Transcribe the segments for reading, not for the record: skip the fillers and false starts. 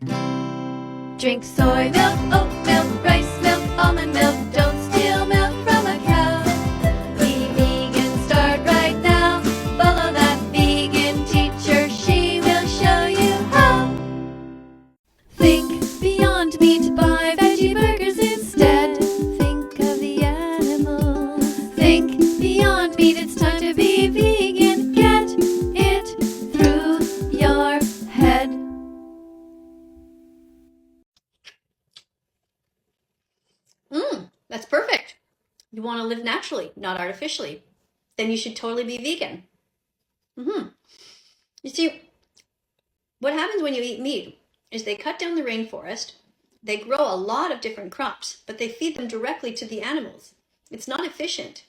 Drink soy milk, oat milk, rice milk, almond milk. Don't steal milk from a cow. Be vegan, start right now. Follow that vegan teacher, she will show you how. Think beyond meat, buy veggie burgers instead. Think of the animals. Think beyond meat, it's time to be vegan. Get it through your head. That's perfect. You want to live naturally, not artificially. Then you should totally be vegan. You see, what happens when you eat meat is they cut down the rainforest, they grow a lot of different crops, but they feed them directly to the animals. It's not efficient,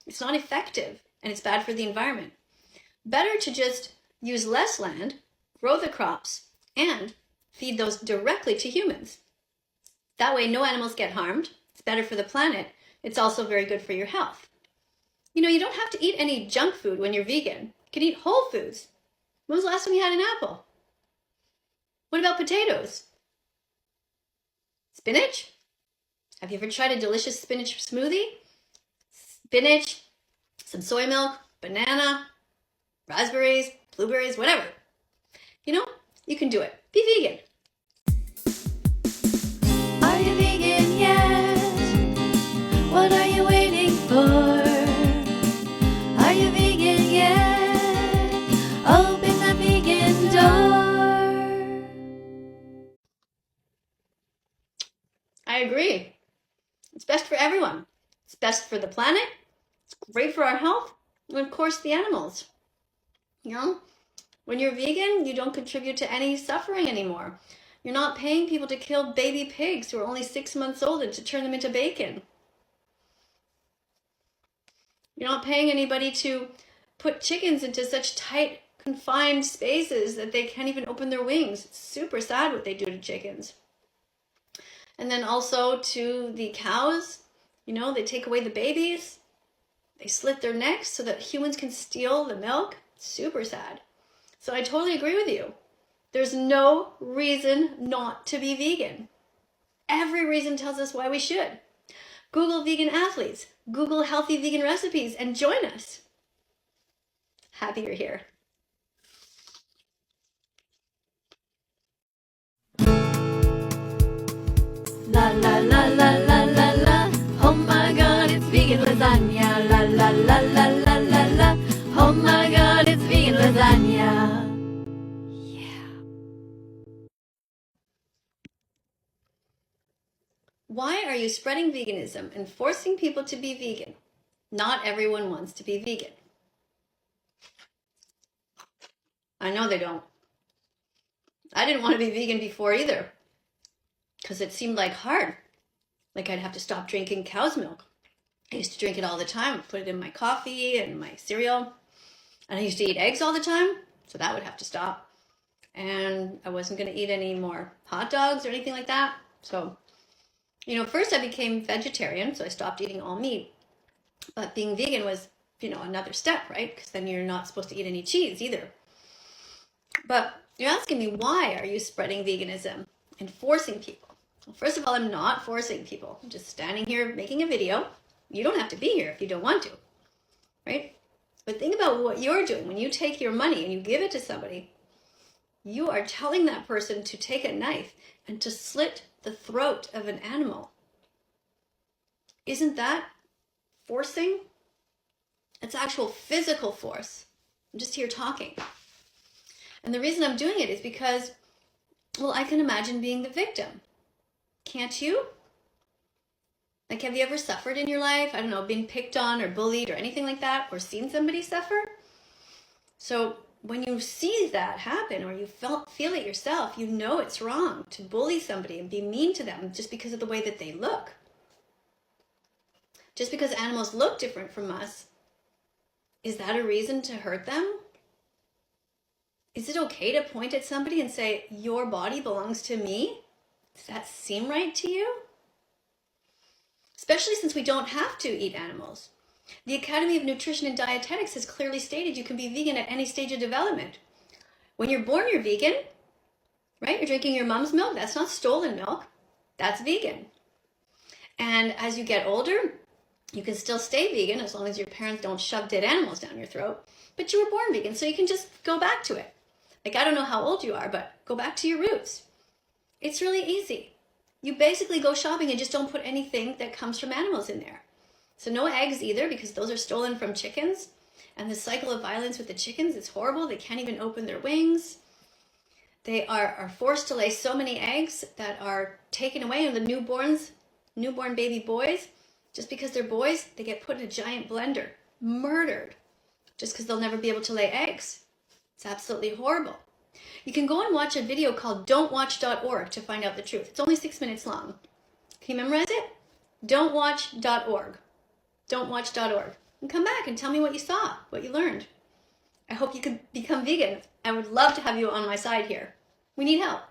it's not effective, and it's bad for the environment. Better to just use less land, grow the crops, and feed those directly to humans. That way no animals get harmed. It's better for the planet. It's also very good for your health. You know, you don't have to eat any junk food when you're vegan. You can eat whole foods. When was the last time you had an apple? What about potatoes? Spinach? Have you ever tried a delicious spinach smoothie? Spinach, some soy milk, banana, raspberries, blueberries, whatever. You know, you can do it. Be vegan. Are you vegan yet? What are you waiting for? Are you vegan yet? Open the vegan door. I agree. It's best for everyone. It's best for the planet. It's great for our health. And of course, the animals. You know, when you're vegan, you don't contribute to any suffering anymore. You're not paying people to kill baby pigs who are only 6 months old and to turn them into bacon. You're not paying anybody to put chickens into such tight, confined spaces that they can't even open their wings. It's super sad what they do to chickens. And then also to the cows, you know, they take away the babies. They slit their necks so that humans can steal the milk. It's super sad. So I totally agree with you. There's no reason not to be vegan. Every reason tells us why we should. Google vegan athletes, Google healthy vegan recipes, and join us. Happy you're here. La la la la la la la. Oh my god, it's vegan lasagna. La la la la la la la. Oh my god, it's vegan lasagna. Why are you spreading veganism and forcing people to be vegan? Not everyone wants to be vegan. I know they don't. I didn't want to be vegan before either, because it seemed like hard. Like I'd have to stop drinking cow's milk. I used to drink it all the time, put it in my coffee and my cereal. And I used to eat eggs all the time, so that would have to stop. And I wasn't going to eat any more hot dogs or anything like that. So, you know, first I became vegetarian, so I stopped eating all meat. But being vegan was, you know, another step, right? Because then you're not supposed to eat any cheese either. But you're asking me, why are you spreading veganism and forcing people? Well, first of all, I'm not forcing people. I'm just standing here making a video. You don't have to be here if you don't want to, right? But think about what you're doing. When you take your money and you give it to somebody, you are telling that person to take a knife and to slit the throat of an animal. Isn't that forcing? It's actual physical force. I'm just here talking. And the reason I'm doing it is because, well, I can imagine being the victim. Can't you? Like, have you ever suffered in your life? I don't know, been picked on or bullied or anything like that, or seen somebody suffer? So when you see that happen, or you feel it yourself, you know it's wrong to bully somebody and be mean to them just because of the way that they look. Just because animals look different from us, is that a reason to hurt them? Is it okay to point at somebody and say, your body belongs to me? Does that seem right to you? Especially since we don't have to eat animals. The Academy of Nutrition and Dietetics has clearly stated you can be vegan at any stage of development. When you're born, you're vegan. right? You're drinking your mom's milk. That's not stolen milk. That's vegan. And as you get older, you can still stay vegan as long as your parents don't shove dead animals down your throat. But you were born vegan, so you can just go back to it. Like, I don't know how old you are, but go back to your roots. It's really easy. You basically go shopping and just don't put anything that comes from animals in there. So no eggs either, because those are stolen from chickens. And the cycle of violence with the chickens is horrible. They can't even open their wings. They are forced to lay so many eggs that are taken away. And the newborn baby boys, just because they're boys, they get put in a giant blender, murdered, just because they'll never be able to lay eggs. It's absolutely horrible. You can go and watch a video called don'twatch.org to find out the truth. It's only 6 minutes long. Can you memorize it? Don'twatch.org. Don'twatch.org. And come back and tell me what you saw, what you learned. I hope you could become vegan. I would love to have you on my side here. We need help.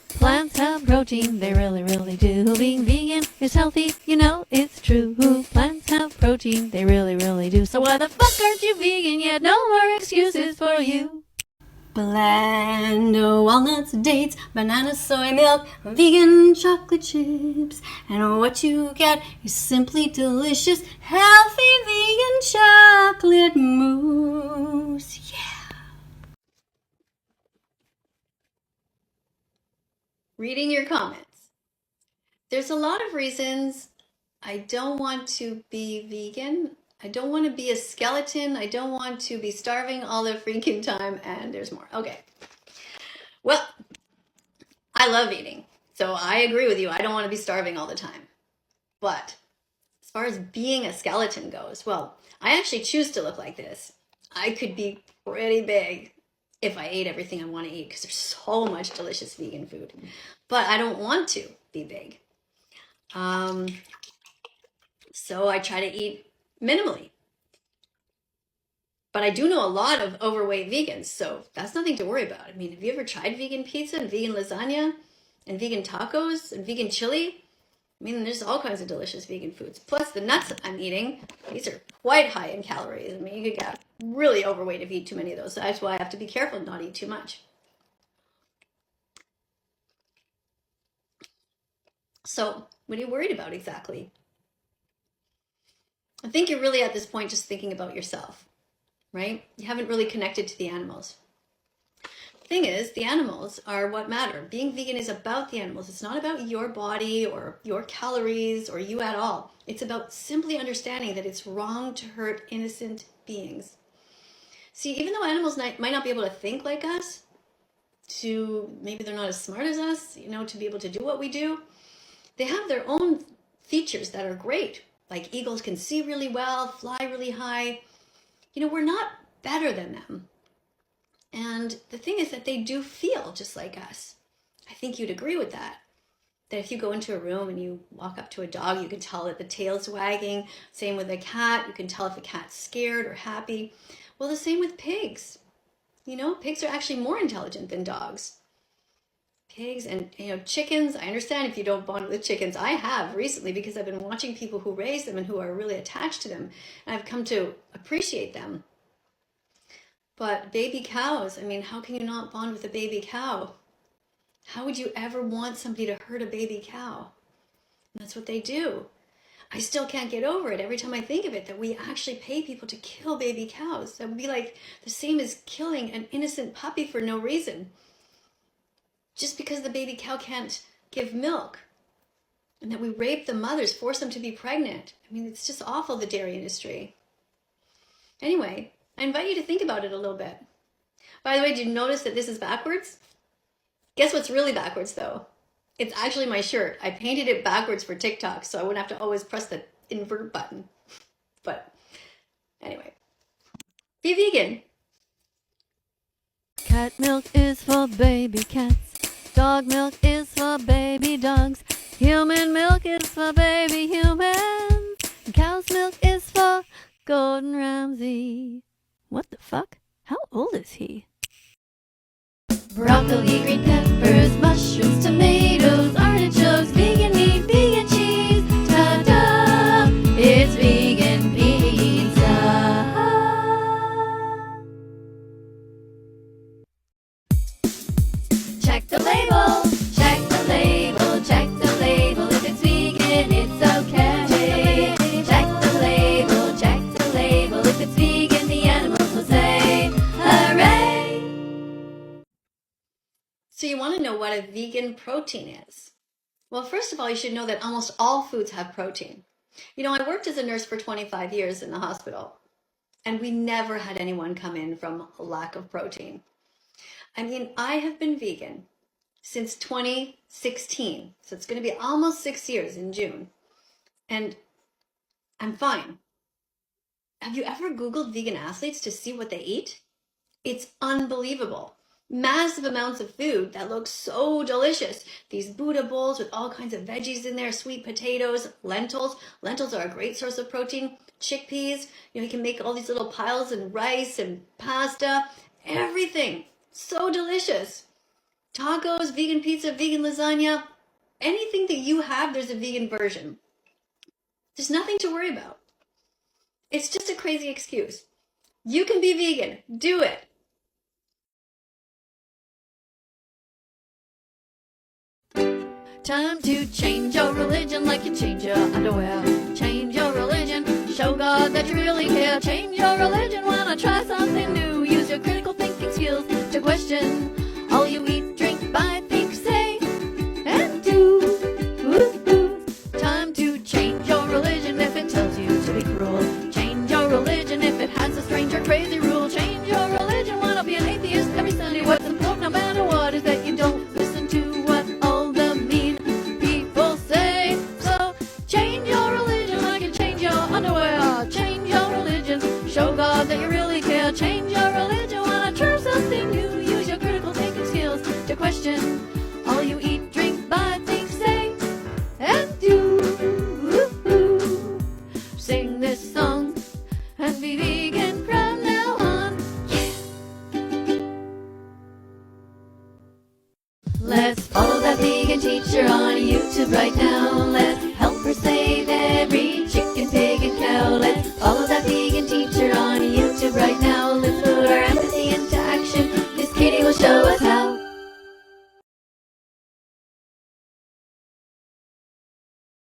Plants have protein, they really, really do. Being vegan is healthy, you know it's true. Plants have protein, they really, really do. So why the fuck aren't you vegan yet? No more excuses for you. Blend walnuts, dates, banana, soy milk, vegan chocolate chips. And what you get is simply delicious, healthy vegan chocolate mousse. Yeah. Reading your comments. There's a lot of reasons I don't want to be vegan. I don't want to be a skeleton. I don't want to be starving all the freaking time. And there's more. Okay. Well, I love eating. So I agree with you. I don't want to be starving all the time. But as far as being a skeleton goes, well, I actually choose to look like this. I could be pretty big if I ate everything I want to eat, because there's so much delicious vegan food. But I don't want to be big. So I try to eat minimally. But I do know a lot of overweight vegans, so that's nothing to worry about. I mean, have you ever tried vegan pizza and vegan lasagna and vegan tacos and vegan chili? I mean, there's all kinds of delicious vegan foods. Plus the nuts I'm eating, these are quite high in calories. I mean, you could get really overweight if you eat too many of those. So that's why I have to be careful and not eat too much. So what are you worried about exactly? I think you're really at this point just thinking about yourself, right? You haven't really connected to the animals. Thing is, the animals are what matter. Being vegan is about the animals. It's not about your body or your calories or you at all. It's about simply understanding that it's wrong to hurt innocent beings. See, even though animals might not be able to think like us, maybe they're not as smart as us, to be able to do what we do, they have their own features that are great. Like eagles can see really well, fly really high. We're not better than them. And the thing is that they do feel just like us. I think you'd agree with that. That if you go into a room and you walk up to a dog, you can tell that the tail's wagging. Same with a cat. You can tell if a cat's scared or happy. Well, the same with pigs. Pigs are actually more intelligent than dogs. Pigs and chickens. I understand if you don't bond with chickens. I have recently, because I've been watching people who raise them and who are really attached to them. And I've come to appreciate them. But baby cows, I mean, how can you not bond with a baby cow? How would you ever want somebody to hurt a baby cow? And that's what they do. I still can't get over it every time I think of it, that we actually pay people to kill baby cows. That would be like the same as killing an innocent puppy for no reason. Just because the baby cow can't give milk. And that we rape the mothers, force them to be pregnant. I mean, it's just awful, the dairy industry. Anyway, I invite you to think about it a little bit. By the way, did you notice that this is backwards? Guess what's really backwards though? It's actually my shirt. I painted it backwards for TikTok, so I wouldn't have to always press the invert button. But anyway, be vegan. Cat milk is for baby cats. Dog milk is for baby dogs. Human milk is for baby humans. And cow's milk is for Gordon Ramsay. What the fuck? How old is he? Broccoli, green peppers, mushrooms, tomatoes, artichokes, vegan meat, vegan cheese. Ta-da! It's vegan pizza. So you want to know what a vegan protein is. Well, first of all, you should know that almost all foods have protein. You know, I worked as a nurse for 25 years in the hospital, and we never had anyone come in from a lack of protein. I mean, I have been vegan since 2016, so it's going to be almost 6 years in June, and I'm fine. Have you ever Googled vegan athletes to see what they eat? It's unbelievable. Massive amounts of food that look so delicious. These Buddha bowls with all kinds of veggies in there, sweet potatoes, lentils. Lentils are a great source of protein. Chickpeas, you can make all these little piles and rice and pasta, everything. So delicious. Tacos, vegan pizza, vegan lasagna, anything that you have, there's a vegan version. There's nothing to worry about. It's just a crazy excuse. You can be vegan. Do it. Time to change your religion like you change your underwear. Change your religion, show God that you really care. Change your religion, wanna try something new. Use your critical thinking skills to question all you eat, drink, buy, think, say, and do. Time to change your religion if it tells you to be cruel. Change your religion if it has a strange or crazy rule. Change your religion, wanna be an atheist every Sunday. What's important no matter what is that you don't listen to what all the mean people say. So change your religion like you change your underwear. Change your religion, show God that you really care. Change your religion, wanna try something new. Use your critical thinking skills to question all you eat, drink, buy, think, say, and do. Sing this song and be vegan from now on. Yeah. Let's follow that vegan teacher on YouTube right now.